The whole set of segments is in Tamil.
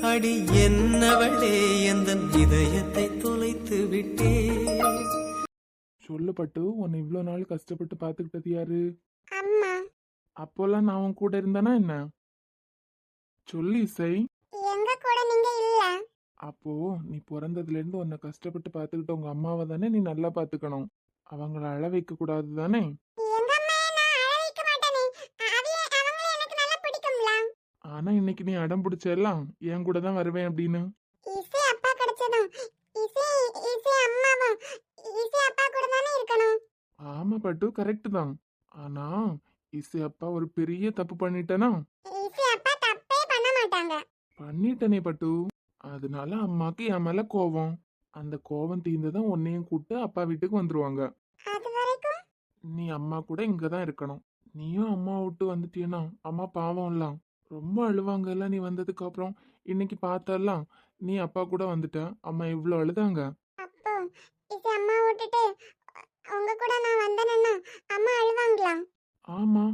அடி என்னவளே எந்தன் இதயத்தை தொலைத்து விட்டே. சொல்லப்பட்டு உன்னை இவ்வளோ நாள் கஷ்டப்பட்டு பார்த்துக்கிட்டது யாரு? அம்மா. அப்போல்லாம் நான் உன் கூட இருந்தேனா என்ன? சொல்லு இசை. எங்க கூட நீங்க இல்ல. அப்போ நீ பிறந்ததுல இருந்து உன்னை கஷ்டப்பட்டு பார்த்துக்கிட்ட உங்க அம்மாவை தானே நீ நல்லா பார்த்துக்கணும். அவங்கள அழ வைக்க கூடாது தானே? எங்க அம்மா நான் அழ வைக்க மாட்டேனே. அவங்களே எனக்கு நல்லா பிடிக்கும்ல. ஆனா இன்னைக்கு நீ அடம் பிடிச்செல்லாம் என் கூட தான் வருவேன் அப்படின்னு. இசை அப்பா கிடைச்சதும் இசை அம்மாவும் இசை அப்பா கூட தானே இருக்கணும். ஆமா பட்டு கரெக்ட் தான். ஆனா இசை அப்பா ஒரு பெரிய தப்பு பண்ணிட்டேனா? இசை அப்பா தப்பே பண்ண மாட்டாங்க. பண்ணிட்டனே பட்டு. அதனால அம்மாக்கு என் மேல கோவம். அந்த கோவம் தீர்ந்ததான் உன்னையும் கூப்பிட்டு அப்பா வீட்டுக்கு வந்துருவாங்க. அது வரைக்கும் நீ அம்மா கூட இங்கதான் இருக்கணும். நீயும் அம்மா விட்டு வந்துட்டீன்னா அம்மா பாவம்லாம் ரொம்ப அழுவாங்கல்ல. நீ வந்ததுக்கு அப்புறம் இன்னைக்கு பார்த்தலாம் நீ அப்பா கூட வந்துட்ட, அம்மா இவ்வளவு அழுதாங்க. அப்போ இசை அம்மா விட்டுட்டு உங்க கூட நான் வந்தேன்னா அம்மா அழுவாங்களா? ஆமா,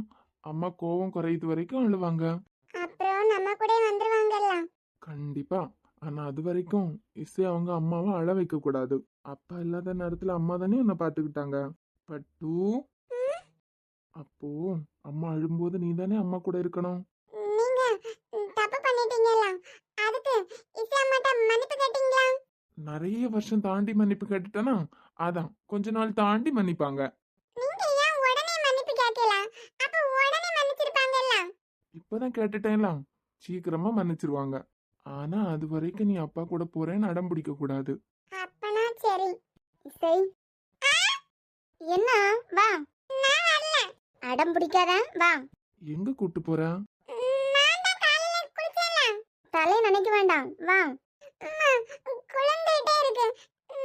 அம்மா கோவம் குறையுது வரைக்கும் அழுவாங்க. அப்புறம் நம்ம கூட வந்துருவாங்கல்ல. கண்டிப்பா. ஆனா அது வரைக்கும் இசை அவங்க அம்மாவை அழ வைக்க கூடாது. அப்பா இல்லாத நேரத்துல அம்மா தானே உன்னை பாத்துக்கிட்டாங்க. பட்டு அப்போ அம்மா அழும்போது நீ தானே அம்மா கூட இருக்கணும். நீங்க தப்பு பண்ணிட்டீங்கல்ல. அதுக்கு இசை அம்மாட்ட மன்னிப்பு கேட்டீங்களா? நிறைய வருஷம் தாண்டி மன்னிப்பு கேட்டுட்டேனா அதான் கொஞ்ச நாள் தாண்டி மன்னிப்பாங்க. நீங்க ஏன் உடனே மன்னிப்பு கேட்கல? அப்ப உடனே மன்னிச்சிருப்பாங்கல்ல. இப்பதான் கேட்டுட்டேன்லாம் சீக்கிரமா மன்னிச்சிருவாங்க. ஆனா அது வரைக்கும் நீ அப்பா கூட போறேன்னு அடம் பிடிக்க கூடாது. அப்பனா சரி. இசை என்ன வா. நான் வரல. அடம் பிடிக்காத வா. எங்க கூட்டு போற? நான் தான் காலையில குளிச்சேன்ல. தலை நினைக்க வேண்டாம் வா. அம்மா குழந்தைட்டே இருக்கு.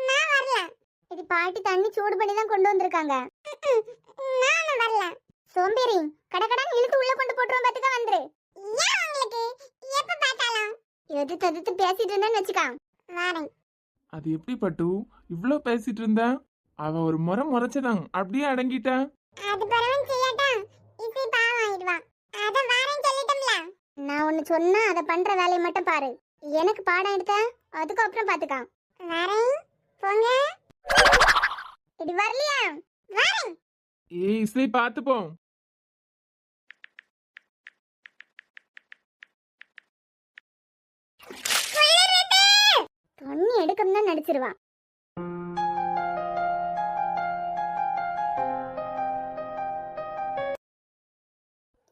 நான் வரல. இது பாட்டி தண்ணி சூடு பண்ணி தான் கொண்டு வந்திருக்காங்க. நான் வரல. சோம்பேறி கடகடன்னு இழுத்து உள்ள கொண்டு போட்டுறோம். பாத்துக்க வந்துரு. ஏன் உங்களுக்கு எப்ப பார்த்தாலும் எதிர்த்து பேசிட்டு இருந்தேன்னு வச்சுக்கா வரேன். அது எப்படி பட்டு இவ்ளோ பேசிட்டு இருந்த? அவ ஒரு முறை முறைச்சதான் அப்படியே அடங்கிட்ட. அது பரவன் செய்யட்டா. இசை பாவம் ஆயிடுவா. அத வரேன் சொல்லிட்டோம்ல. நான் ஒன்னு சொன்னா அத பண்ற வேலையை மட்டும் பாரு. எனக்கு பாடம் எடுத்த அதுக்கு அப்புறம் பாத்துக்கா. வரேன் போங்க. இது வரலையா? வரேன். ஏய் இசை பாத்து போ. தண்ணி எடுக்கணும் தான் நடிச்சிருவா.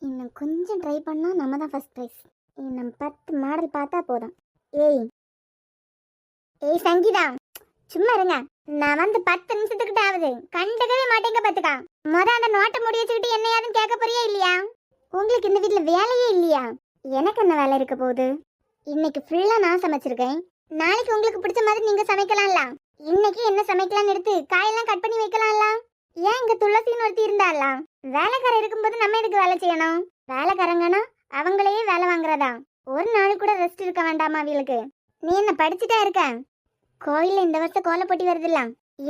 இன்னும் கொஞ்சம் ட்ரை பண்ணா நம்ம தான் ஃபர்ஸ்ட் பிரைஸ். இன்னும் 10 மாடல் பார்த்தா போதும். ஏய் ஏய் சங்கீதா சும்மா இருங்க. நான் வந்து 10 நிமிஷத்துக்கிட்ட ஆகுது. கண்டுக்கவே மாட்டேங்க பாத்துக்கா. அந்த நோட்டை முடி வச்சுக்கிட்டு என்ன யாரும் கேட்க போறியா இல்லையா? உங்களுக்கு இந்த வீட்டுல வேலையே இல்லையா? எனக்கு என்ன வேலை இருக்க போகுது? இன்னைக்கு ஃபுல்லா நான் சமைச்சிருக்கேன். நாளைக்கு உங்களுக்கு பிடிச்ச மாதிரி நீங்க சமைக்கலாம்ல. இன்னைக்கு என்ன சமைக்கலாம்னு எடுத்து காயெல்லாம் கட் பண்ணி வைக்கலாம்ல. ஏன் இங்க துளசின்னு ஒருத்தி இருந்தால? வேலைக்காரர் இருக்கும்போது நம்ம எதுக்கு வேலை செய்யணும்? வேலைக்காரங்கன்னா அவங்களையே வேலை வாங்குறதா? ஒரு நாள் கூட ரெஸ்ட் இருக்க வேண்டாமா அவங்களுக்கு? நீ என்ன படிச்சுட்டா இருக்க? கோயில்ல இந்த வருஷம் கோலம் போட்டி வருதுல்ல.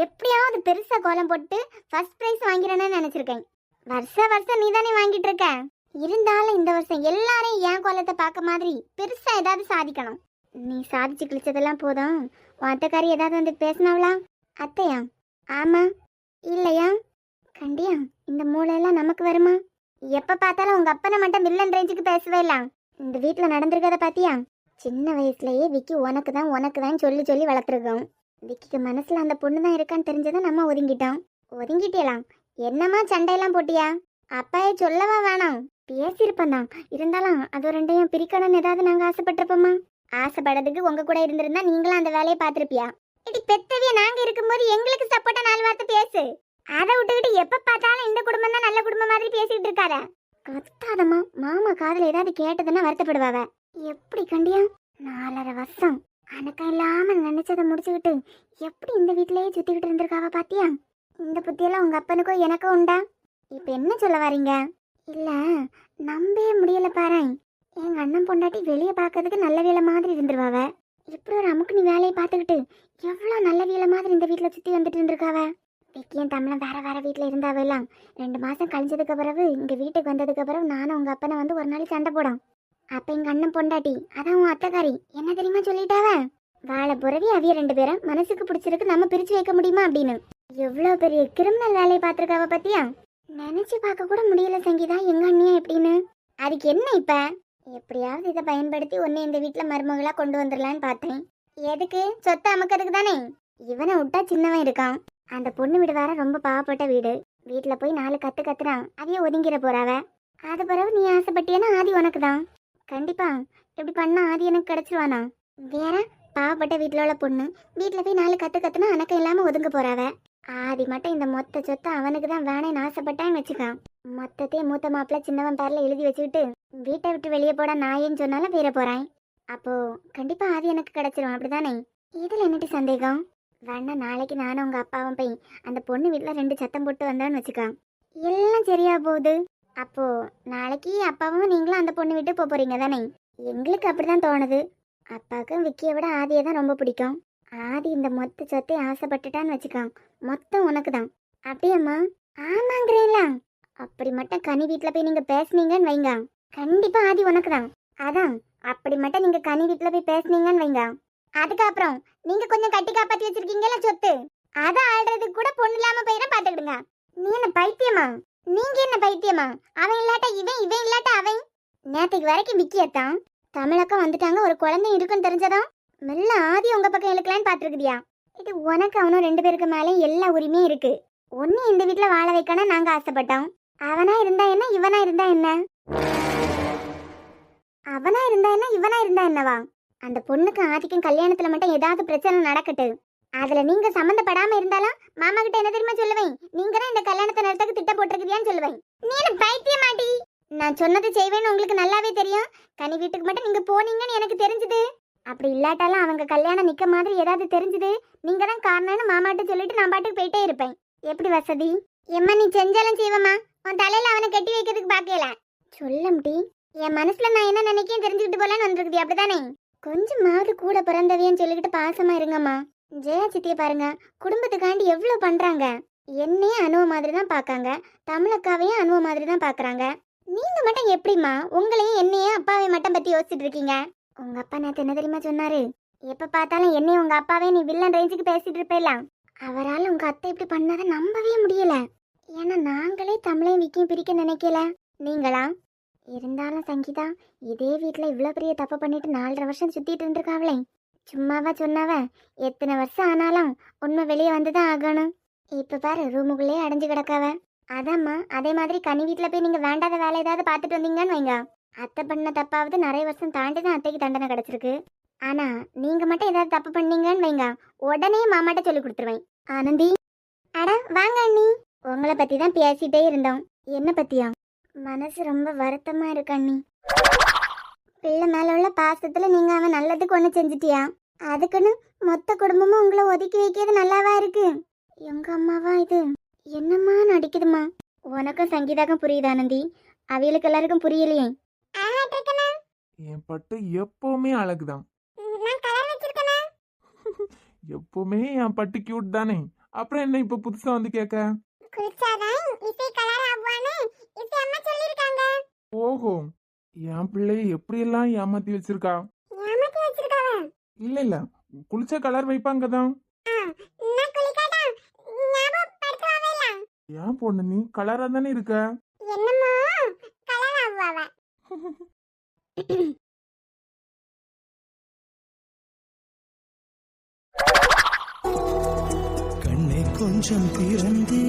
எப்படியாவது பெருசா கோலம் போட்டு ஃபர்ஸ்ட் பிரைஸ் வாங்கிறேன்னு நினைச்சிருக்கேன். வருஷம் நீ தானே வாங்கிட்டு இருக்க. இருந்தாலும் இந்த வருஷம் எல்லாரும் என் கோலத்தை பார்க்க மாதிரி பெருசா ஏதாவது சாதிக்கணும். நீ சாதிச்சு கிழிச்சதெல்லாம் போதும். உன் அத்தைக்காரி ஏதாவது வந்து பேசினாவளா? அத்தையா? ஆமா இல்லையா? கண்டியா இந்த மூளையெல்லாம் நமக்கு வருமா? எப்ப பார்த்தாலும் உங்க அப்பனை மட்டும் வில்லன் ரேஞ்சுக்கு பேசவே இல்ல. இந்த வீட்டுல நடந்திருக்கத பாத்தியா? சின்ன வயசுலயே விக்கி உனக்கு தான் சொல்லி சொல்லி வளர்த்துருக்கோம். விக்கிக்கு மனசுல அந்த பொண்ணு தான் இருக்கான்னு தெரிஞ்சதை நம்ம ஒதுங்கிட்டோம். ஒதுங்கிட்டேலாம் என்னமா சண்டையெல்லாம் போட்டியா? அப்பாயே சொல்லவா வேணாம். பேசியிருப்பந்தான். இருந்தாலும் அது ரெண்டையும் பிரிக்கணும்னு ஏதாவது நாங்க ஆசைப்பட்டிருப்போமா? ஆசைப்படுறதுக்கு உங்க கூட இருந்திருந்தா நீங்களும் அந்த வேலையை பார்த்திருப்பியா? இடி பெத்தவிய நாங்க இருக்கும்போது எங்களுக்கு சப்போர்ட்டா 4 வார்த்தை பேசு. அதை விட்டுக்கிட்டு எப்ப பார்த்தாலும் இந்த குடும்பம் தான் நல்ல குடும்பம் மாதிரி பேசிட்டு இருக்காத. கத்தாதம்மா. மாமா காதுல ஏதாவது கேட்டதுன்னா வருத்தப்படுவாவ. எப்படி கண்டியா? 4.5 வருஷம் அனக்கம் இல்லாம நினைச்சதை முடிச்சுக்கிட்டு எப்படி இந்த வீட்டிலேயே சுத்திக்கிட்டு இருந்திருக்காவ பாத்தியா? இந்த புத்தியெல்லாம் உங்க அப்பனுக்கும் எனக்கும் உண்டா? இப்ப என்ன சொல்ல வரீங்க? இல்ல நம்பவே முடியல பாரு. எங்க அண்ணன் பொண்டாட்டி வெளியே பார்க்கறதுக்கு நல்ல வேலை மாதிரி இருந்துருவாவ. இப்படி ஒரு அமுக்கு நீ வேலையை பார்த்துக்கிட்டு எவ்வளவு நல்ல வேலை மாதிரி இந்த வீட்டுல சுத்தி வந்துட்டு இருந்திருக்காவ. விக்கியும் தமிழும் வேற வீட்டுல இருந்தாவெல்லாம் 2 மாசம் கழிஞ்சதுக்கு பிறகு இங்க வீட்டுக்கு வந்ததுக்கு பிறகு நானும் உங்க அப்பனை வந்து ஒரு நாளைக்கு சண்டை போடும். அப்ப எங்க அண்ணன் பொண்டாட்டி அதான் உன் அத்தைக்காரி என்ன தெரியுமா சொல்லிட்டாவ, வாழை புறவி அவிய 2 பேரும் மனசுக்கு பிடிச்சிருக்கு நம்ம பிரிச்சு வைக்க முடியுமா அப்படின்னு. எவ்வளவு பெரிய கிரிமினல் வேலையை பார்த்திருக்காவ பத்தியா. நினைச்சு பார்க்க கூட முடியல சங்கீதா எங்க அண்ணியா எப்படின்னு. அதுக்கு என்ன இப்ப, எப்படியாவது இதை பயன்படுத்தி உன்னை இந்த வீட்டுல மருமகளா கொண்டு வந்துடலான்னு பார்த்தேன். எதுக்கு, சொத்தை அமக்கிறதுக்கு தானே. இவனை விட்டா சின்னவன் இருக்கான். அந்த பொண்ணு வீடு வேற ரொம்ப பாவப்பட்ட வீடு. வீட்டுல போய் 4 கத்து கத்துறான், அதையே ஒதுங்கிற போறாவ. அது பிறகு நீ ஆசைப்பட்டியன்னா ஆதி உனக்கு தான். கண்டிப்பா இப்படி பண்ணா ஆதி எனக்கு கிடைச்சிருவானா. வேற பாவப்பட்ட வீட்டுல உள்ள பொண்ணு வீட்டுல போய் 4 கத்து கத்துனா அணக்கம் இல்லாம ஒதுங்க போறாவ. ஆதி மட்டும் இந்த மொத்த சொத்தை அவனுக்கு தான் வேணேன்னு ஆசைப்பட்டான்னு வச்சுக்கான். மொத்தத்தையும் மூத்த மாப்பிள்ள சின்னவன் பேர்ல எழுதி வச்சுக்கிட்டு வீட்டை விட்டு வெளியே போட நாயேன்னு சொன்னாலும் பேர போறான். அப்போ கண்டிப்பா ஆதி எனக்கு கிடைச்சிரும் அப்படிதானே. இதுல என்னட்டு சந்தேகம். வேணா நாளைக்கு நானும் உங்க அப்பாவும் போய் அந்த பொண்ணு வீட்டுல 2 சத்தம் போட்டு வந்தான்னு வச்சுக்கான், எல்லாம் சரியா போகுது. அப்போ நாளைக்கு அப்பாவும் நீங்களும் அந்த பொண்ணு வீட்டு போறீங்க தானே. எங்களுக்கு அப்படிதான் தோணுது. அப்பாவுக்கும் விக்கியை விட ஆதியை தான் ரொம்ப பிடிக்கும். ஆதி இந்த மொத்த சொத்தை ஆசைப்பட்டுட்டான்னு வச்சுக்கான், மொத்தம் உனக்கு தான். அப்படியம்மா? ஆமாங்கிறீங்களா? அப்படி மட்டும் கனி வீட்டுல போய் நீங்க பேசுனீங்கன்னு வைங்க, கண்டிப்பா ஆதி உனக்கு தான். அதான் அப்படி மட்டும் நீங்க கனி வீட்டுல போய் பேசுனீங்கன்னு வைங்க, அதுக்கப்புறம் நீங்க கொஞ்சம் கட்டி காப்பாத்தி வச்சிருக்கீங்கல்ல சொத்து, அதை ஆள்றதுக்கு கூட பொண்ணு இல்லாம போயிட பாத்துக்கிடுங்க. நீ என்ன பைத்தியமா? நீங்க என்ன பைத்தியமா? அவன் இல்லாட்ட இவன், இவன் இல்லாட்ட அவன். நேற்றுக்கு வரைக்கும் விக்கியத்தான் தமிழக்கா வந்துட்டாங்க, ஒரு குழந்தை இருக்குன்னு தெரிஞ்சதும் மெல்ல ஆதி உங்க பக்கம் இழுக்கலான்னு பாத்துருக்குதியா. இது உனக்கு அவனும் 2 பேருக்கு மேலே எல்லா உரிமையும் இருக்கு. ஒன்னு இந்த வீட்டுல வாழ வைக்கணும் நாங்க ஆசைப்பட்டோம். அவனா இருந்தா என்ன, இவனா இருந்தா என்ன? அவனா இருந்தா என்ன, இவனா இருந்தா என்னவா? அந்த பொண்ணுக்கு ஆதிக்கும் கல்யாணத்துல மட்டும் ஏதாவது பிரச்சனை நடக்கட்டு, அதுல நீங்க சம்மந்தப்படாம இருந்தாலும் மாமா கிட்ட என்ன தெரியுமா சொல்லுவேன், நீங்க தான் இந்த கல்யாணத்தை நடத்துக்கு திட்டம் போட்டிருக்கிறியான்னு சொல்லுவேன். நீ என்ன பைத்திய மாட்டி? நான் சொன்னது செய்வேன்னு உங்களுக்கு நல்லாவே தெரியும். கனி வீட்டுக்கு மட்டும் நீங்க போனீங்கன்னு எனக்கு தெரிஞ்சுது. அப்படி இல்லாட்டாலும் அவங்க கல்யாணம் நிக்க மாதிரி ஏதாவது தெரிஞ்சுது, நீங்க தான் காரணம்னு மாமாட்ட சொல்லிட்டு நான் பாட்டுக்கு போயிட்டே இருப்பேன். எப்படி வசதி? எம்மா நீ செஞ்சாலும் செய்வமா, உன் தலையில அவனை கட்டி வைக்கிறதுக்கு பாக்கல. சொல்ல முடி, என் மனசுல நான் என்ன நினைக்கேன் தெரிஞ்சுக்கிட்டு போலான்னு வந்திருக்குது அப்படிதானே. கொஞ்சமாவது கூட பிறந்தவியன்னு சொல்லிக்கிட்டு பாசமா இருங்கம்மா. ஜெயா சித்திய பாருங்க, குடும்பத்துக்காண்டி எவ்வளவு பண்றாங்க. என்னையும் அனுவ மாதிரி தான் பாக்காங்க, தமிழக்காவையும் அனுவ மாதிரி தான் பாக்குறாங்க. நீங்க மட்டும் எப்படிமா உங்களையும் என்னையும் அப்பாவையும் மட்டும் பத்தி யோசிச்சுட்டு இருக்கீங்க? உங்க அப்பா நேத்து என்ன தெரியுமா சொன்னாரு, எப்ப பார்த்தாலும் என்னையும் உங்க அப்பாவே நீ வில்லன் ரேஞ்சுக்கு பேசிட்டு இருப்பேலாம். அவரால் உங்க அத்தை இப்படி பண்ணாத நம்பவே முடியல. ஏன்னா நாங்களே தமிழையும் விக்கியும் பிரிக்க நினைக்கல, நீங்களா? இருந்தாலும் சங்கீதா, இதே வீட்டுல இவ்வளவு பெரிய தப்பு பண்ணிட்டு 4.5 வருஷம் சுத்திட்டு இருந்திருக்காவளே, சும்மாவா சொன்னாவ? எத்தனை வருஷம் ஆனாலும் உண்மை வெளியே வந்துதான் ஆகணும். இப்ப பாரு ரூமுக்குள்ளே அடைஞ்சு கிடக்காவ. அதாம்மா, அதே மாதிரி கனி வீட்டுல போய் நீங்க வேண்டாத வேலை ஏதாவது பார்த்துட்டு வந்தீங்கன்னு வைங்க, அத்தை பண்ண தப்பாவது நிறைய வருஷம் தாண்டி தான் அத்தைக்கு தண்டனை கிடைச்சிருக்கு. ஆனா நீங்க மட்டும் ஏதாவது தப்பு பண்ணீங்கன்னு வைங்க, உடனே மாமாட்ட சொல்லி கொடுத்துருவேன். ஆனந்தி, அட வாங்க அண்ணி. உங்களை பத்தி தான் பேசிட்டே இருந்தோம். என்ன பத்தியா? மனசு ரொம்ப வருத்தமா இருக்கு அண்ணி. பிள்ளை மேல உள்ள பாசத்துல நீங்க அவன் நல்லதுக்கு ஒண்ணு செஞ்சிட்டியா, அதுக்குன்னு மொத்த குடும்பமும் உங்களை ஒதுக்கி வைக்கிறது நல்லாவா இருக்கு? எங்க அம்மாவா இது? என்னம்மா நடிக்குதுமா? உனக்கும் சங்கீதாக்கும் புரியுது ஆனந்தி, அவியலுக்கு எல்லாருக்கும் புரியலையே. என் பட்டு எப்பவுமே அழகுதான். எப்பவுமே என் பட்டு கியூட் தானே, அப்புறம் என்ன இப்ப புதுசா வந்து கேட்க? ஓஹோ, என் பிள்ளைய எப்படி எல்லாம் ஏமாத்தி வச்சிருக்கா. இல்ல இல்ல, குளிச்ச கலர் வைப்பாங்கதான். ஏன் பொண்ணு நீ கலரா தானே இருக்க? கண்ணை கொஞ்சம் திறந்தே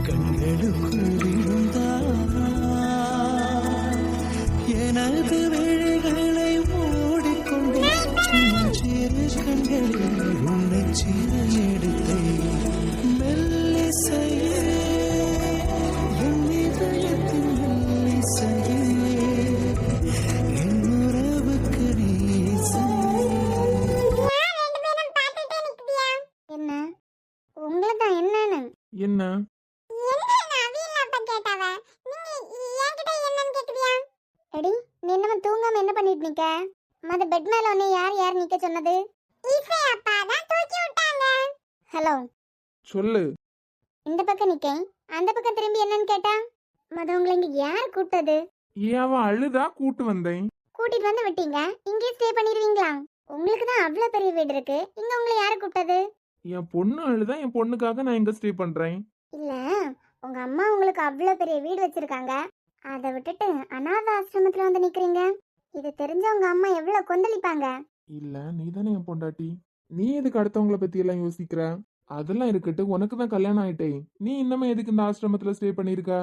கண்களுக்குள் விழுந்தா எனது விழிகளை மூடிக்கொண்டு சிறு கண்களில் உன்னை சிறு எடுத்தை மெல்லிசையே என் இதயத்தின் மெல்லிசையே என் உறவுக்கு நீ என்ன உங்களதான் என்னன்னு? என்ன? எடி நீ என்ன தூங்காம என்ன பண்ணிட்டு நிக்க? மத பெட் மேல உன்னை யார் நிக்க சொன்னது? ஈசை அப்பா தான் தூக்கி விட்டாங்க. ஹலோ சொல்லு. இந்த பக்கம் நிக்கேன், அந்த பக்கம் திரும்பி என்னன்னு கேட்டா மத உங்களை இங்க யார் கூப்பிட்டது? ஏன் அவ அழுதா கூட்டு வந்தேன். கூட்டிட்டு வந்து விட்டீங்க, இங்கே ஸ்டே பண்ணிடுவீங்களா? உங்களுக்கு தான் அவ்வளோ பெரிய வீடு இருக்கு, இங்க உங்களை யாரு கூப்பிட்டது? என் பொண்ணு அழுதா என் பொண்ணுக்காக நான் எங்க ஸ்டே பண்றேன். இல்ல, உங்க அம்மா உங்களுக்கு அவ்வளோ பெரிய வீடு வச்சிருக்காங்க, அதை விட்டுட்டு அனாதை ஆசிரமத்துல வந்து நிக்கிறீங்க. இது தெரிஞ்ச உங்க அம்மா எவ்வளவு கொந்தளிப்பாங்க. இல்ல, நீ தானே என் பொண்டாட்டி. நீ எதுக்கு அடுத்தவங்கள பத்தி எல்லாம் யோசிக்கிற? அதெல்லாம் இருக்கட்டு, உனக்கு தான் கல்யாணம் ஆயிட்டே. நீ இன்னமே எதுக்கு இந்த ஆசிரமத்துல ஸ்டே பண்ணிருக்க?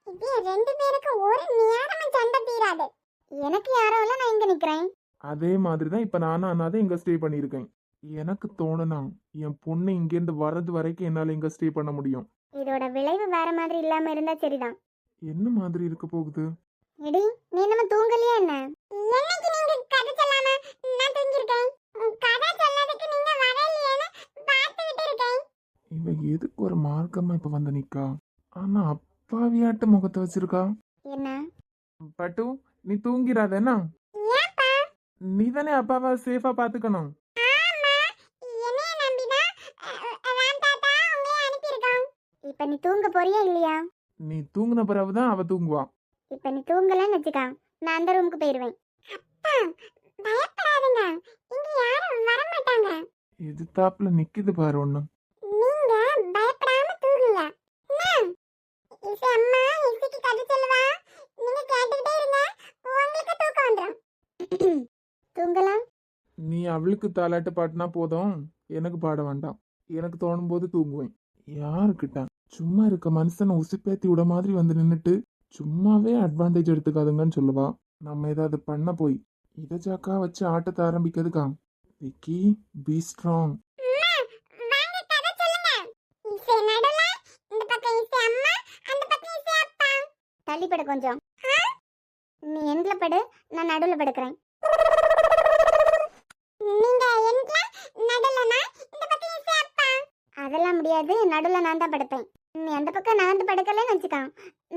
இது ரெண்டு பேருக்கு ஒரு நேரமும் சண்டை தீராது. எனக்கு யாரோ இல்ல, நான் இங்க நிக்கிறேன். அதே மாதிரி தான் இப்ப நானும் அண்ணாதான் இங்க ஸ்டே பண்ணியிருக்கேன். எனக்கு தோணுனா என் பொண்ணு இங்கேருந்து வர்றது வரைக்கும் என்னால இங்க ஸ்டே பண்ண முடியும். இதோட விளைவு வேற மாதிரி இல்லாம இருந்தா சரிதான். என்ன மாதிரி இருக்க போகுது? எடி, நீ நம்ம தூங்கலையா என்ன? என்னைக்கு நீங்க கதை சொல்லாம நான் தூங்கிருக்கேன். கதை சொன்னதுக்கு நீங்க வரலையேன்னு பார்த்துக்கிட்டு இருக்கேன். இவ எதுக்கு ஒரு மார்க்கமா இப்ப வந்து நிக்கா? ஆனா அப்பாவியாட்ட முகத்தை வச்சிருக்கா. என்ன பட்டு, நீ தூங்கிறாதேனா? ஏப்பா? நீ தானே அப்பாவை சேஃபா பாத்துக்கணும். ஆமா, என்னைய நம்பிதான் ராம் தாத்தா உங்களை அனுப்பியிருக்கோம். இப்ப நீ தூங்க போறியா இல்லையா? நீ தூங்குன பிறகுதான் அவ தூங்குவா. இப்ப நீ தூங்கலன்னு வச்சுக்கா, நான் அந்த ரூமுக்கு போயிருவேன். அப்பா, பயப்படாதீங்க, இங்க யாரும் வர மாட்டாங்க. எதிர்த்தாப்புல நிக்குது பாரு ஒண்ணு. நீங்க பயப்படாம தூங்குங்க. இசை அம்மா இசைக்கு கதை சொல்லுவா, நீங்க கேட்டுக்கிட்டே இருங்க, உங்களுக்கு தூக்கம் வந்துடும். தூங்கலாம். நீ அவளுக்கு தாலாட்டு பாட்டினா போதும், எனக்கு பாட வேண்டாம். எனக்கு தோணும் போது தூங்குவேன். யாருக்கிட்ட சும்மா இருக்க மனுஷனை உசுப்பேத்தி விட மாதிரி வந்து நின்னுட்டு சும்மாவே அட்வான்டேஜ் எடுத்துக்காதுங்கன்னு சொல்லுவா. நம்ம ஏதாவது பண்ண போய் இதை ஜாக்கா வச்சு ஆட்டத்தை ஆரம்பிக்கிறதுக்கா? Vicky, be strong. தள்ளிப்படு கொஞ்சம். நீ எண்ட்ல படு, நான் நடுவுல படுக்கிறேன். அதெல்லாம் முடியாது, நடுவுல நான் தான் படுப்பேன். நீ அந்த பக்கம் நகர்ந்து படுக்கலன்னு வச்சுக்கா,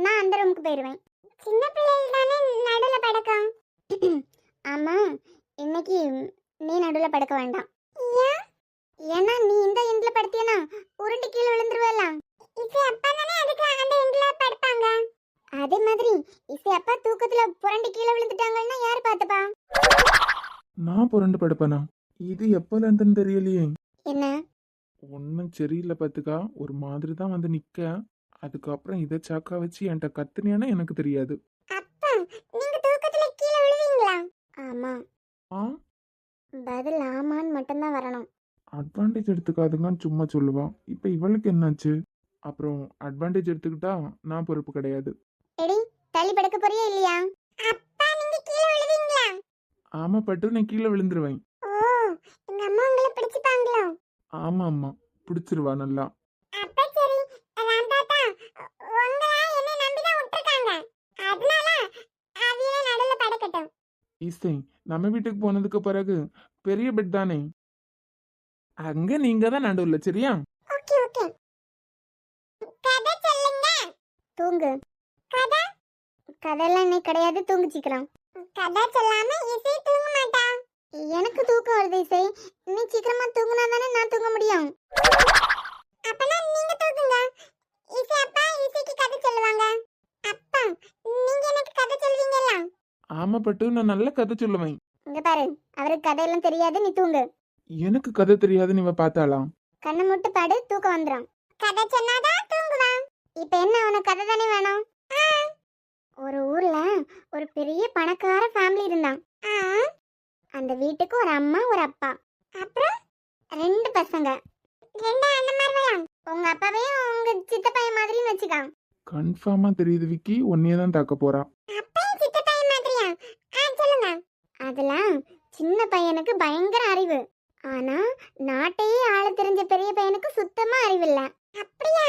நான் அந்த ரூமுக்கு போயிடுவேன். சின்ன பிள்ளைகள் தானே நடுவுல படுக்கும். ஆமா, இன்னைக்கு நீ நடுவுல படுக்க வேண்டாம். ஏன்னா நீ இந்த எண்ட்ல படுத்தியனா உருண்டு கீழே விழுந்துருவல. இசை அப்பா தானே அதுக்கு அந்த எண்ட்ல படுப்பாங்க. அதே மாதிரி இசை அப்பா தூக்கத்துல புரண்டு கீழே விழுந்துட்டாங்கன்னா யார் பாத்துப்பா? நான் புரண்டு படுப்பேனா? இது எப்பல இருந்துன்னு தெரியலையே. என்ன ஒன்னும் சரியில்லை பாத்துக்கா. ஒரு மாதிரி தான் வந்து நிக்க. அதுக்கப்புறம் இதை சாக்கா வச்சு என்கிட்ட கத்துனியானா எனக்கு தெரியாது. அப்பா, நீங்க தூக்கத்துல கீழே விழுவீங்களா? ஆமா. ஆ, பதில் ஆமான்னு மட்டும்தான் வரணும். அட்வான்டேஜ் எடுத்துக்காதுங்கன்னு சும்மா சொல்லுவா. இப்ப இவளுக்கு என்னாச்சு? அப்புறம் அட்வான்டேஜ் எடுத்துக்கிட்டா நான் பொறுப்பு கிடையாது. எடி, தள்ளி படுக்க போறியா இல்லையா? அப்பா, நீங்க கீழே விழுவீங்களா? ஆமா பட்டு, நான் கீழே விழுந்துருவேன். ஓ, எங்க அம்மா உங்களை பிடிச்சிட்டாங்களோ? ஆமா ஆமா, பிடிச்சிருவா நல்லா. அப்ப சரி, ராம் தாத்தா உங்களை என்ன நம்பி தான் விட்டுருக்காங்க, அதனால அவியே நடுவுல படுக்கட்டும். இசை, நம்ம வீட்டுக்கு போனதுக்கு பிறகு பெரிய பெட் தானே, அங்க நீங்க தான் நடுவுல, சரியா? Okay okay. கதை சொல்லுங்க. தூங்கு. கதை? கதையெல்லாம் இன்னைக்கு கிடையாது, தூங்கிச்சிக்கலாம். கதை சொல்லாம இசை தூங்க மாட்டா. எனக்கு தூக்கம் வருது இசை, நீ சீக்கிரமா தூங்குனா தானே நான் தூங்க முடியும். அப்பனா நீங்க தூங்குங்க. இசை அப்பா இசைக்கு கதை சொல்லுவாங்க. அப்பா, நீங்க எனக்கு கதை சொல்வீங்களா? ஆமா பட்டு, நான் நல்ல கதை சொல்லுவேன். இங்க பாரு, அவருக்கு கதையெல்லாம் தெரியாது, நீ தூங்கு. எனக்கு கதை தெரியாதுன்னு இவ பார்த்தாலாம். கண்ணை மூட்டு பாடு, தூக்கம் வந்துடும். கதை சொன்னாதான் தூங்குவான். இப்ப என்ன, உனக்கு கதை தானே வேணும்? ஒரு ஊர்ல ஒரு பெரிய பணக்கார ஃபேமிலி இருந்தான். அந்த வீட்டுக்கு ஒரு அம்மா ஒரு அப்பா, அப்புறம் 2 பசங்க. 2 அண்ணன்மார்களா? உங்க அப்பாவையும் உங்க சித்தப்பையன் மாதிரின்னு வச்சுக்கான். கன்ஃபார்மா தெரியுது விக்கி, ஒன்னையே தான் தாக்க போறா. அப்பையும் சித்தப்பையன் மாதிரியா? சொல்லுங்க. அதெல்லாம் சின்ன பையனுக்கு பயங்கர அறிவு, ஆனா நாட்டையே ஆள தெரிஞ்ச பெரிய பையனுக்கு சுத்தமா அறிவில்ல. அப்படியா?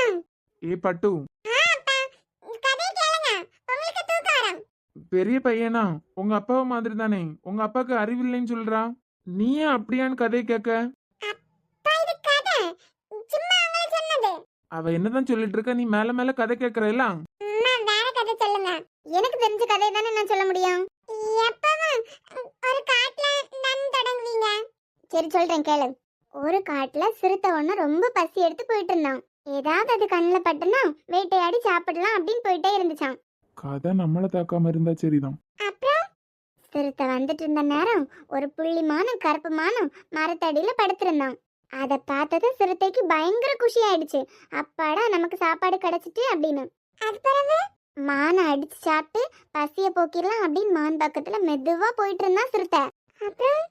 ஏ பட்டு, பெரிய பையனா உங்க அப்பாவை மாதிரி தானே, உங்க அப்பாவுக்கு அறிவில்லைன்னு சொல்றா. நீ ஏன் அப்படியான்னு கதையை கேட்க? அவ என்னதான் சொல்லிட்டு இருக்க, நீ மேல மேல கதை கேட்கறல்ல. எனக்கு தெரிஞ்ச கதை தானே நான் சொல்ல முடியும். ஒரு காட்டுல நான் தொடங்குவீங்க. சரி சொல்றேன் கேளு. ஒரு காட்டுல சிறுத்தை ஒண்ணு ரொம்ப பசி எடுத்து போயிட்டு இருந்தான். ஏதாவது அது கண்ணுல பட்டுனா வேட்டையாடி சாப்பிடலாம் அப்படின்னு போயிட்டே இருந்துச்சான். கதை நம்மளை தாக்காம இருந்தா சரிதான். அப்புறம் சிறுத்தை வந்துட்டு இருந்த நேரம் ஒரு புள்ளிமானும் கருப்புமானும் மரத்தடியில படுத்திருந்தான். அதை பார்த்தது சிறுத்தைக்கு பயங்கர குஷி ஆயிடுச்சு. அப்பாடா நமக்கு சாப்பாடு கிடைச்சிட்டு அப்படின்னு. அது பிறகு மானை அடிச்சு சாப்பிட்டு பசிய போக்கிடலாம் அப்படின்னு மான் பக்கத்துல மெதுவா போயிட்டு இருந்தான் சிறுத்தை. அப்புறம்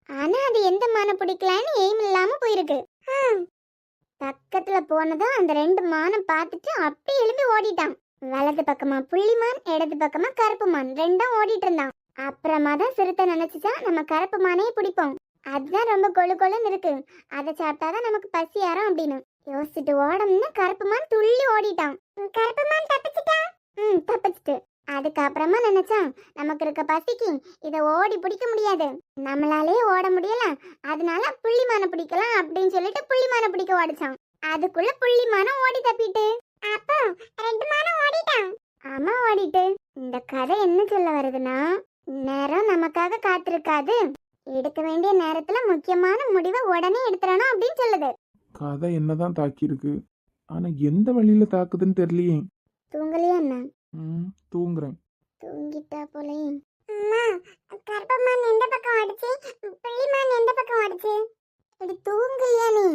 ஆனா அது எந்த மானை பிடிக்கலான்னு எய்ம் இல்லாம போயிருக்கு. பக்கத்துல போனதும் அந்த 2 மானை பார்த்துட்டு அப்படி எழும்பி ஓடிட்டான். வலது பக்கமா புள்ளிமான், இடது பக்கமா கருப்பு மான், ரெண்டும் ஓடிட்டு இருந்தான். அப்புறமா தான் சிறுத்தை நினைச்சுச்சா நம்ம கருப்பு மானையே பிடிப்போம், அதுதான் ரொம்ப கொழு கொழுன்னு இருக்கு, அதை சாப்பிட்டாதான் நமக்கு பசி யாரும் அப்படின்னு யோசிச்சுட்டு ஓடணும்னா கருப்பு மான் துள்ளி ஓடிட்டான். கருப்பு மான் தப்பிச்சுட்டான். தப்பிச்சுட்டு அதுக்கப்புறமா நினைச்சான் நமக்கு இருக்க பசிக்கு இதை ஓடி பிடிக்க முடியாது, நம்மளாலே ஓட முடியல, அதனால புள்ளிமானை பிடிக்கலாம் அப்படின்னு சொல்லிட்டு புள்ளிமானை பிடிக்க ஓடிச்சான். அதுக்குள்ள புள்ளிமானம் ஓடி தப்பிட்டு அப்போ 2 மானும் ஓடிட்டான். ஆமா ஓடிட்டு. இந்த கதை என்ன சொல்ல வருதுன்னா, நேரம் நமக்காக காத்திருக்காது, எடுக்க வேண்டிய நேரத்துல முக்கியமான முடிவை உடனே எடுத்துறணும் அப்படின்னு சொல்லுது. கதை என்னதான் தாக்கியிருக்கு, ஆனா எந்த வழியில தாக்குதுன்னு தெரியலையே. தூங்கலையா என்ன? தூங்குறேன். தூங்கிட்டா போலயே. அம்மா, கருப்பமான் எந்த பக்கம் ஓடுச்சு, புள்ளிமான் எந்த பக்கம் ஓடுச்சு? இது தூங்கலையா நீ?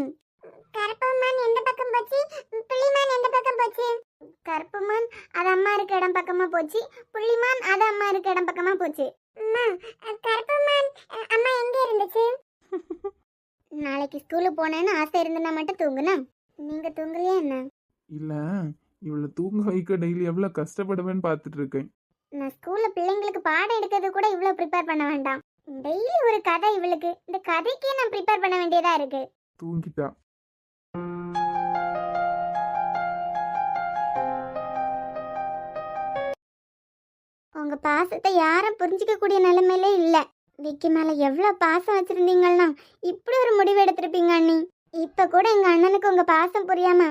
கருப்பமான் எந்த பக்கம் போச்சு, புள்ளிமான் எந்த பக்கம் போச்சு? கருப்பமான் அது அம்மா இருக்க இடம் பக்கமா போச்சு, புள்ளிமான் அது அம்மா இருக்க இடம் பக்கமா போச்சு. அம்மா, கருப்பமான் அம்மா எங்க இருந்துச்சு? நாளைக்கு ஸ்கூலுக்கு போனேன்னு ஆசை இருந்தா மட்டும் தூங்குனா, நீங்க தூங்கலையா என்ன? இல்ல, இவளை தூங்க வைக்க டெய்லி எவ்வளவு கஷ்டப்படுவேன்னு பார்த்துட்டு இருக்கேன். நான் ஸ்கூல்ல பிள்ளைங்களுக்கு பாடம் எடுக்கிறது கூட இவ்வளவு ப்ரிப்பேர் பண்ண வேண்டாம், டெய்லி ஒரு கதை இவளுக்கு, இந்த கதைக்கே நான் ப்ரிப்பேர் பண்ண வேண்டியதா இருக்கு. தூங்கிட்டா. உங்க பாசத்தை யாரும் புரிஞ்சிக்க கூடிய நிலைமையிலே இல்ல. விக்கி மேல எவ்வளவு பாசம் வச்சிருந்தீங்கன்னா இப்படி ஒரு முடிவு எடுத்திருப்பீங்க அண்ணி. இப்ப கூட எங்க அண்ணனுக்கு உங்க பாசம் புரியாம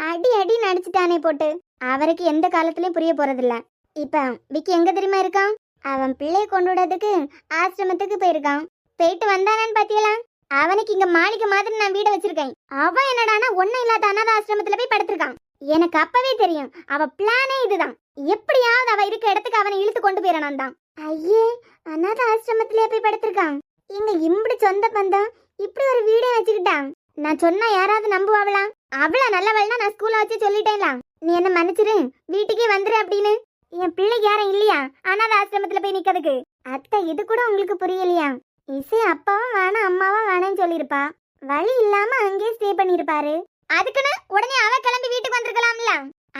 அடி அடி நடிச்சுட்டானே போட்டு, அவருக்கு எந்த காலத்திலயும் புரிய போறதில்ல. இப்ப விக்கி எங்க தெரியுமா இருக்கான்? அவன் பிள்ளைய கொண்டு விடுறதுக்கு ஆசிரமத்துக்கு போயிருக்கான். போயிட்டு வந்தானான்னு பாத்தியலா? அவனுக்கு இங்க மாளிகை மாதிரி நான் வீட வச்சிருக்கேன், அவன் என்னடானா ஒன்னும் இல்லாத அனாத ஆசிரமத்துல போய் படுத்திருக்கான். எனக்கு அப்பவே தெரியும் அவ பிளானே இதுதான், எப்படியாவது அவ இருக்க இடத்துக்கு அவனை இழுத்து கொண்டு போயிடணும் தான். ஐயே, அனாத ஆசிரமத்திலே போய் படுத்திருக்கான். இங்க இப்படி சொந்த பந்தம் இப்படி ஒரு வீடே வச்சுக்கிட்டான். நான் சொன்னா யாராவது நம்புவாங்களா? அவ்வளவு நல்லவள்னா நான் ஸ்கூல்ல வச்சு சொல்லிட்டேன்லாம், நீ என்ன மன்னிச்சிரு, வீட்டுக்கே வந்துரு அப்படின்னு. என் பிள்ளைக்கு யாரும் இல்லையா அனாத ஆசிரமத்துல போய் நிக்கிறதுக்கு? அத்தை, இது கூட உங்களுக்கு புரியலையா? இசை அப்பாவும் வேணாம் அம்மாவும் வேணாம்னு சொல்லியிருப்பா, வழி இல்லாம அங்கேயே ஸ்டே பண்ணிருப்பாரு. அதுக்குன்னு உடனே அவ கிளம்பி வீட்டுக்கு வந்திருக்கலாம்ல.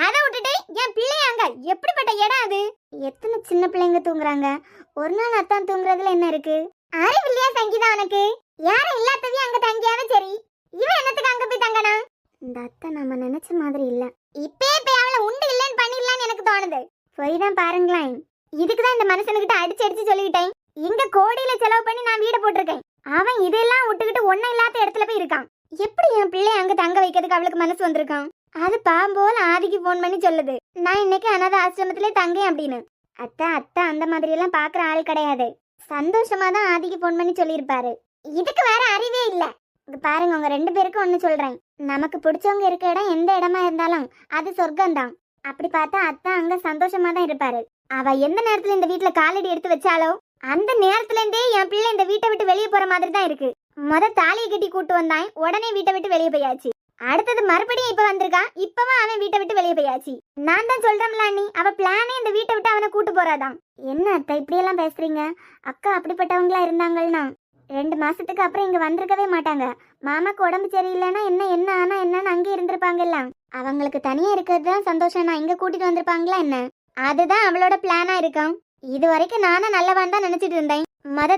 அதை விட்டுட்டு என் பிள்ளைய அங்க, எப்படிப்பட்ட இடம் அது? எத்தனை சின்ன பிள்ளைங்க தூங்குறாங்க, ஒரு நாள் அத்தான் தூங்குறதுல என்ன இருக்கு? அறிவில்லையா சங்கீதா உனக்கு? யாரும் இல்லாதவே அங்க தங்கியாலும் சரி, இவன் என்னத்துக்கு அங்க போய் தங்கனா? இந்த அத்தை நம்ம நினைச்ச மாதிரி இல்ல. இப்பே போய் அவளை உண்டு இல்லைன்னு பண்ணிடலான்னு எனக்கு தோணுது. போய்தான் பாருங்களேன், இதுக்குதான் இந்த மனுஷனுக்கிட்ட அடிச்சு அடிச்சு சொல்லிக்கிட்டேன், இங்க கோடியில செலவு பண்ணி நான் வீட போட்டிருக்கேன், அவன் இதெல்லாம் விட்டுக்கிட்டு ஒன்னும் இல்லாத இடத்துல போய் இருக்கான். எப்படி என் பிள்ளைய அங்க தங்க வைக்கிறதுக்கு அவளுக்கு மனசு வந்திருக்கான்? அது பாம்போல் ஆதிக்கு போன் பண்ணி சொல்லுது, நான் இன்னைக்கு அனாத ஆசிரமத்திலே தங்கேன் அப்படின்னு. அத்தை அத்தை அந்த மாதிரி எல்லாம் பாக்குற ஆள் கிடையாது. சந்தோஷமா தான் ஆதிக்கு போன் பண்ணி சொல்லியிருப்பாரு. இதுக்கு வேற அறிவே இல்ல. இங்க பாருங்க, உங்க 2 பேருக்கும் ஒண்ணு சொல்றேன், நமக்கு பிடிச்சவங்க இருக்க இடம் எந்த இடமா இருந்தாலும் அது சொர்க்கம்தான். அப்படி பார்த்தா அத்தை அங்க சந்தோஷமா தான் இருப்பாரு. அவ எந்த நேரத்துல இந்த வீட்டுல காலடி எடுத்து வச்சாலோ அந்த நேரத்துல இருந்தே என் பிள்ளை இந்த வீட்டை விட்டு வெளியே போற மாதிரி தான் இருக்கு. தாலியை கட்டி கூட்டு வந்தான், உடனே வீட்டை விட்டு வெளியே போயாச்சு. அடுத்தது மறுபடியும் இப்ப வந்திருக்கான், இப்பவும் அவன் வீட்டை விட்டு வெளியே போயாச்சு. நான் தான் சொல்றேன்ல அண்ணி, அவ பிளானே இந்த வீட்டை விட்டு அவனை கூட்டு போறாதான். என்ன அத்தை இப்படி எல்லாம் பேசுறீங்க? அக்கா அப்படிப்பட்டவங்களா இருந்தாங்கன்னா 2 மாசத்துக்கு அப்புறம் இங்க வந்திருக்கவே மாட்டாங்க. மாமாக்கு உடம்பு சரியில்லைன்னா என்ன ஆனா என்னன்னு அங்கே இருந்திருப்பாங்கல்ல. அவங்களுக்கு தனியா இருக்கிறது தான் சந்தோஷம், நான் இங்க கூட்டிட்டு வந்திருப்பாங்களா என்ன? அதுதான் அவளோட பிளானா இருக்கும். இது வரைக்கும் நானும் நல்லவான் தான் நினைச்சிட்டு இருந்தேன்.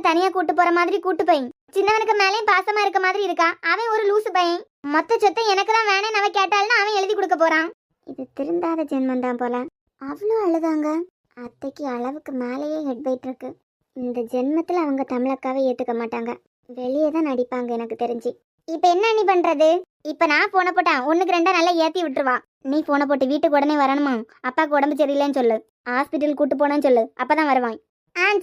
தனியா கூட்டு போற மாதிரி கூட்டு போய் சின்னவனுக்கு மேலேயும் பாசமா இருக்க மாதிரி இருக்கா. அவன் ஒரு லூசு பையன், மொத்த சொத்தை எனக்கு தான் வேணேன்னு அவன் கேட்டாலும் அவன் எழுதி கொடுக்க போறான். இது திருந்தாத ஜென்மம் தான் போல. அவ்வளோ அழுதாங்க. அத்தைக்கு அளவுக்கு மேலேயே ஹெட் வெயிட் இருக்கு. இந்த ஜென்மத்துல அவங்க தமிழக்காவை ஏத்துக்க மாட்டாங்க, வெளியே தான் நடிப்பாங்க எனக்கு தெரிஞ்சு. இப்ப என்ன நீ பண்றது? இப்ப நான் போன போட்டேன், 1க்கு 2 நல்லா ஏத்தி விட்டுருவா. நீ போன போட்டு வீட்டுக்கு உடனே வரணுமா? அப்பாவுக்கு உடம்பு சரியில்லைன்னு சொல்லு, ஹாஸ்பிட்டல் கூட்டு போனேன்னு சொல்லு, அப்பதான் வருவான்.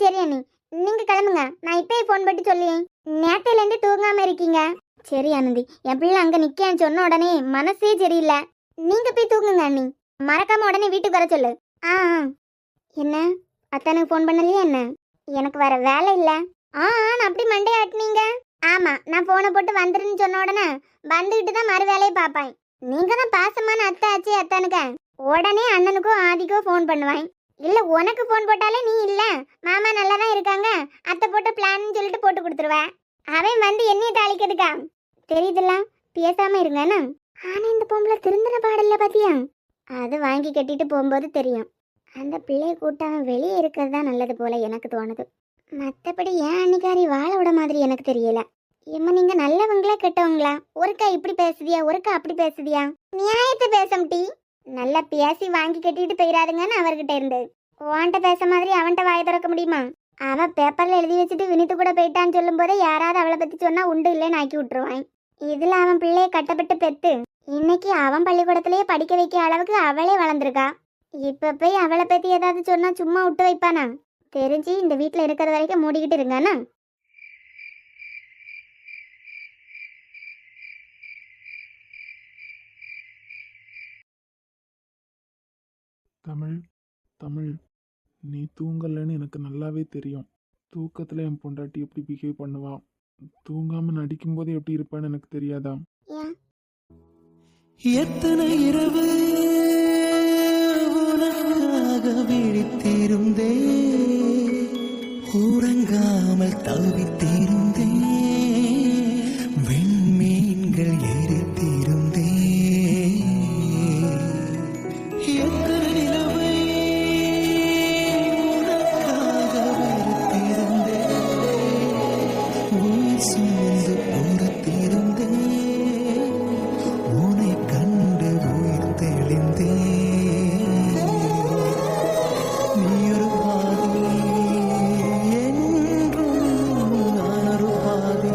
சரி அண்ணி, நீங்க கிளம்புங்க, நான் இப்பயே போன் போட்டு சொல்லியேன். நேரத்துல இருந்து தூங்காம இருக்கீங்க. சரி ஆனந்தி, என் பிள்ளை அங்க நிக்கேன்னு சொன்ன உடனே மனசே சரியில்லை, நீங்க போய் தூங்குங்க அண்ணி. மறக்காம உடனே வீட்டுக்கு வர சொல்லு. என்ன அத்தானுக்கு ஃபோன் பண்ணலையா என்ன? எனக்கு வர வேலை இல்லை. நான் அப்படி மண்டே ஆட்டினீங்க. ஆமாம், நான் ஃபோனை போட்டு வந்துருன்னு சொன்ன உடனே வந்துக்கிட்டு தான் மறு வேலையை பார்ப்பேன். நீங்கள் தான் பாசமான அத்தை ஆச்சு அத்தானுக்க. உடனே அண்ணனுக்கும் ஆதிக்கோ ஃபோன் பண்ணுவேன். இல்லை உனக்கு ஃபோன் போட்டாலே நீ இல்லை மாமா நல்லா தான் இருக்காங்க அத்தை போட்டு பிளான்னு சொல்லிட்டு போட்டு கொடுத்துருவேன். அவன் வந்து என்னைய தாளிக்கிறதுக்கா? தெரியுதுல்ல, பேசாமல் இருங்கண்ணா. ஆனால் இந்த பொம்பளை திருந்தின பாடல பார்த்தியா? அது வாங்கி கட்டிட்டு போகும்போது தெரியும். அந்த பிள்ளையை கூட்டாமல் வெளியே இருக்கிறது தான் நல்லது போல எனக்கு தோணுது. மற்றபடி ஏன் அன்னிக்காரி வாழ விட மாதிரி எனக்கு தெரியல. ஏம்மா நீங்கள் நல்லவங்களா கெட்டவங்களா? ஒருக்கா இப்படி பேசுதியா, ஒருக்கா அப்படி பேசுதியா? நியாயத்தை பேசம்டி. நல்லா பேசி வாங்கி கட்டிட்டு போயிடாதுங்கன்னு அவர்கிட்ட இருந்தது. உன்கிட்ட பேச மாதிரி அவன்கிட்ட வாயை திறக்க முடியுமா? அவன் பேப்பரில் எழுதி வச்சுட்டு வினித்து கூட போயிட்டான்னு சொல்லும் போதே யாராவது அவளை பற்றி சொன்னால் உண்டு இல்லைன்னு ஆக்கி விட்டுருவான். இதில் அவன் பிள்ளையை கட்டப்பட்டு பெற்று இன்னைக்கு அவன் பள்ளிக்கூடத்திலேயே படிக்க வைக்க அளவுக்கு அவளே வளர்ந்துருக்கா. இப்போ போய் அவளை பற்றி ஏதாவது சொன்னால் சும்மா விட்டு வைப்பானா? தெரிஞ்சு இந்த வீட்டில் இருக்கிற வரைக்கும் மூடிக்கிட்டு இருங்கானா? தமிழ் தமிழ், நீ தூங்கலைன்னு எனக்கு நல்லாவே தெரியும். தூக்கத்தில் என் பொண்டாட்டி எப்படி பிஹேவ் பண்ணுவா, தூங்காமல் நடிக்கும்போது எப்படி இருப்பான்னு எனக்கு தெரியாதா? ஏன் எத்தனை இரவு உனக்காக விழித்திருந்தே, உறங்காமல் தவித்திருந்தே, விண்மீன்கள் எரித்திருந்தே, எத்தனை நிலவை உனக்காக வெறுத்திருந்தே, உயிர் சுமந்து பொறுத்திருந்தே, உன்னை கண்டு உயிர் தெளிந்தே, நீ ஒரு பாதி என்றும் நான் ஒரு பாதி,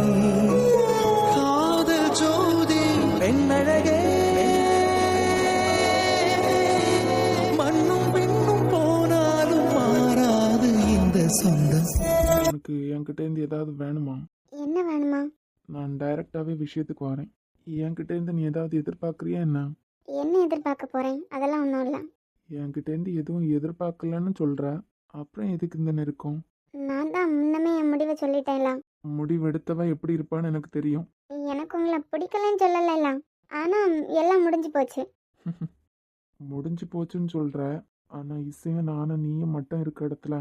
காதல் ஜோதி பெண்ணழகே, மண்ணும் பெண்ணும் போனாலும் மாறாது இந்த சொந்தம். எனக்கு என்கிட்டேருந்து ஏதாவது வேணுமா? என்ன வேணுமா? நான் டைரெக்டாகவே விஷயத்துக்கு வரேன். என்கிட்டேருந்து நீ ஏதாவது எதிர்பார்க்குறியா என்ன? என்ன எதிர்பார்க்க போகிறேன்? அதெல்லாம் ஒன்றும் இல்லை. என்கிட்டேருந்து எதுவும் எதிர்பார்க்கலன்னு சொல்கிற, அப்புறம் எதுக்கு இந்த நெருக்கம்? நான் தான் முன்னமே என் முடிவை சொல்லிட்டேன்ல. முடிவெடுத்தவ எப்படி இருப்பான்னு எனக்கு தெரியும். எனக்கு உங்களை பிடிக்கலன்னு சொல்லலைல, ஆனால் எல்லாம் முடிஞ்சு போச்சு. முடிஞ்சு போச்சுன்னு சொல்கிற, ஆனால் இசையும் நானும் நீயும் மட்டும் இருக்க இடத்துல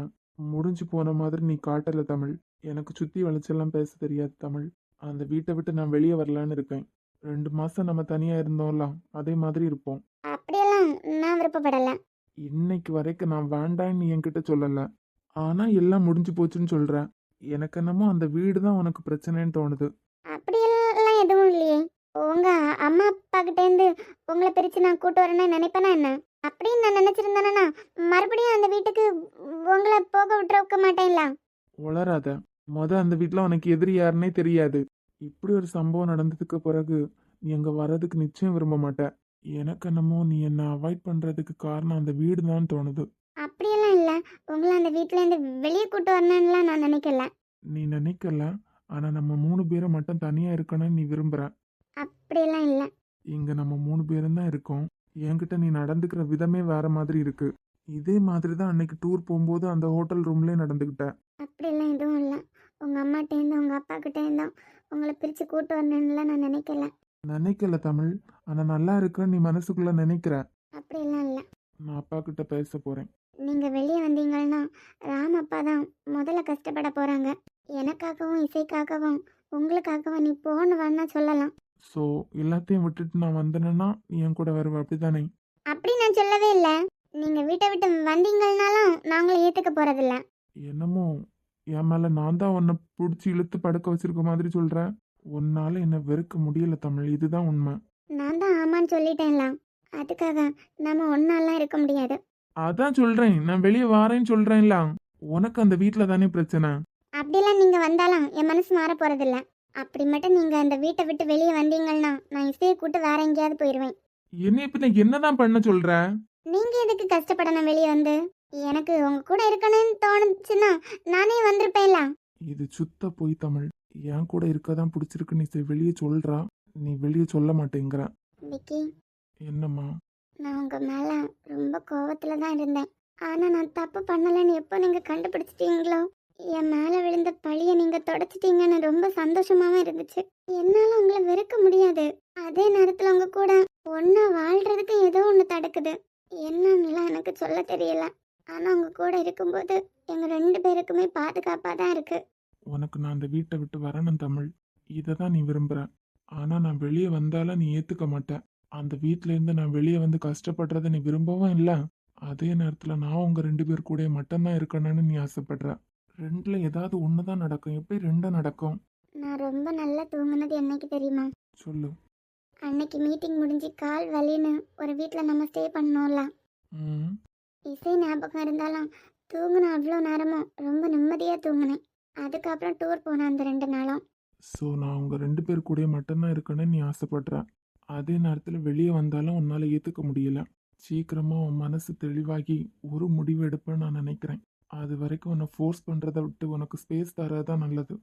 முடிஞ்சு போன மாதிரி நீ காட்டலை தமிழ். எனக்கு சுற்றி வளைச்செல்லாம் பேச தெரியாது தமிழ். அந்த வீட்டை விட்டு நான் வெளியே வரலான்னு இருக்கேன். 2 மாதம் நம்ம தனியாக இருந்தோம்ல, அதே மாதிரி இருப்போம். அப்படியெல்லாம் நான் விருப்பப்படலை. இன்னைக்கு வரைக்கும் நான் வேண்டான்னு நீ என்கிட்ட சொல்லலை, ஆனால் எல்லாம் முடிஞ்சு போச்சுன்னு சொல்கிற. எனக்கு என்னமோ அந்த வீடு தான் உனக்கு பிரச்சனைன்னு தோணுது. அப்படியெல்லாம் எதுவும் இல்லையே. உங்கள் அம்மா அப்பா கிட்டேருந்து உங்களை பிரித்து நான் கூட்டு வரேன்னு நினைப்பேனா என்ன? அப்படின்னு நான் நினச்சிருந்தேன்னா மறுபடியும் அந்த வீட்டுக்கு உங்களை போக விட்டுருக்க மாட்டேன்ல. உளராத. அந்த வீட்டில் உனக்கு எதிரி யாருன்னே தெரியாது. இப்படி ஒரு சம்பவம் நடந்ததுக்கு பிறகு நீ அங்கே வர்றதுக்கு நிச்சயம் விரும்ப மாட்ட. எனக்கு என்னமோ நீ என்னை அவாய்ட் பண்ணுறதுக்கு காரணம் அந்த வீடு தான் தோணுது. அப்படியெல்லாம் இல்லை. உங்களை அந்த வீட்டிலேருந்து வெளியே கூட்டு வரணும்லாம் நான் நினைக்கல. நீ நினைக்கல, ஆனால் நம்ம 3 பேரும் மட்டும் தனியாக இருக்கணும்னு நீ விரும்புகிற. அப்படியெல்லாம் இல்லை. இங்கே நம்ம 3 பேரும் தான் இருக்கோம். என்கிட்ட நீ நடந்துக்கிற விதமே வேற மாதிரி இருக்கு. இதே மாதிரி தான் அன்னைக்கு டூர் போகும்போது அந்த ஹோட்டல் ரூம்லேயே நடந்துக்கிட்ட. அப்படியெல்லாம் எதுவும் இல்லை. உங்கள் அம்மாட்டேருந்தும் உங்கள் அப்பா கிட்டேருந்தும் உங்களை பிரித்து கூட்டு வரணும்லாம் நான் நினைக்கல. நினைக்கல தமிழ், ஆனால் நல்லா இருக்குன்னு நீ மனசுக்குள்ளே நினைக்கிற. அப்படியெல்லாம் இல்லை. நான் அப்பா கிட்ட பேச போகிறேன். நீங்கள் வெளியே வந்தீங்கன்னா ராம் அப்பா தான் முதல்ல கஷ்டப்பட போகிறாங்க. எனக்காகவும் இசைக்காகவும் உங்களுக்காகவும் நீ போன்னு வேணா சொல்லலாம். ஸோ எல்லாத்தையும் விட்டுட்டு நான் வந்தேன்னா நீ என் கூட வருவ, அப்படி தானே? அப்படி நான் சொல்லவே இல்லை. நீங்கள் வீட்டை விட்டு வந்தீங்கன்னாலும் நாங்களும் ஏற்றுக்க போகிறதில்ல. என்னமோ என் மேலே நான் தான் உன்னை பிடிச்சி இழுத்து படுக்க வச்சிருக்க மாதிரி சொல்கிறேன். உன்னால் என்னை வெறுக்க முடியல தமிழ், இதுதான் உண்மை. நான் தான் ஆமான்னு சொல்லிட்டேன்ல. அதுக்காக நம்ம ஒன்றாலாம் இருக்க முடியாது. அதான் சொல்கிறேன், நான் வெளியே வாரேன்னு சொல்கிறேன்ல. உனக்கு அந்த வீட்டில் தானே பிரச்சனை. அப்படிலாம் நீங்கள் வந்தாலும் என் மனசு மாற போகிறதில்ல. அப்படி மட்டும் நீங்கள் அந்த வீட்டை விட்டு வெளியே வந்தீங்கன்னா நான் இசையை கூட்டு வேற எங்கேயாவது போயிடுவேன். என்னை இப்போ நான் என்னதான் பண்ண சொல்கிற? நீங்கள் எதுக்கு கஷ்டப்படணும் வெளியே வந்து? எனக்கு உங்கள் கூட இருக்கணும்னு தோணுச்சுன்னா நானே வந்திருப்பேன்ல. இது சுத்த போய் தமிழ். என் கூட இருக்க தான் பிடிச்சிருக்கு நீ வெளியே சொல்கிறா, நீ வெளியே சொல்ல மாட்டேங்கிற. விக்கி, என்னம்மா? நான் உங்கள் மேலே ரொம்ப கோவத்தில் தான் இருந்தேன். ஆனா நான் தப்பு பண்ணலைன்னு எப்போ நீங்க கண்டுபிடிச்சிட்டீங்களோ என் மேல விழுந்த பழிய நீங்க தொடச்சிட்டீங்கன்னு ரொம்ப சந்தோஷமாவும் இருந்துச்சு. என்னால உங்களை வெறுக்க முடியாது. அதே நேரத்துல உங்க கூட ஒன்னா வாழ்றதுக்கு ஏதோ ஒண்ணு தடுக்குது. என்னன்னுலாம் எனக்கு சொல்ல தெரியல. ஆனா உங்க கூட இருக்கும்போது எங்க 2 பேருக்குமே பாதுகாப்பா தான் இருக்கு. உனக்கு நான் அந்த வீட்டை விட்டு வரணும் தமிழ். இதை தான் நீ விரும்புற. ஆனா நான் வெளியே வந்தாலும் நீ ஏத்துக்க மாட்ட. அந்த வீட்ல இருந்து நான் வெளியே வந்து கஷ்டப்படுறத நீ விரும்பவும் இல்லை. அதே நேரத்துல நான் உங்க 2 பேர் கூட மட்டும்தான் இருக்கணும்னு நீ ஆசைப்படுற. ரெண்டுல ஏதாவது ஒண்ணுதான் நடக்கும். எப்படி ரெண்டும் நடக்கும்? நான் ரொம்ப நல்லா தூங்குனது என்னைக்கு தெரியுமா? சொல்லு. அன்னைக்கு மீட்டிங் முடிஞ்சு கால் வலின்னு ஒரு வீட்டில் நம்ம ஸ்டே பண்ணோம்ல. ம். இசை ஞாபகம் இருந்தாலும் தூங்கின அவ்வளோ நேரமும் ரொம்ப நிம்மதியாக தூங்கினேன். அதுக்கப்புறம் டூர் போனேன் அந்த 2 நாளும். ஸோ நான் உங்க 2 பேர் கூட மட்டும்தான் இருக்கணும்னு நீ ஆசைப்படுற. அதே நேரத்துல வெளியே வந்தாலும் உன்னால ஏத்துக்க முடியல. சீக்கிரமா உன் மனசு தெளிவாகி ஒரு முடிவு எடுப்பேன்னு நான் நினைக்கிறேன். அது வரைக்கும் உன்னை ஃபோர்ஸ் பண்றதை விட்டு உனக்கு ஸ்பேஸ் தரதான் நல்லது.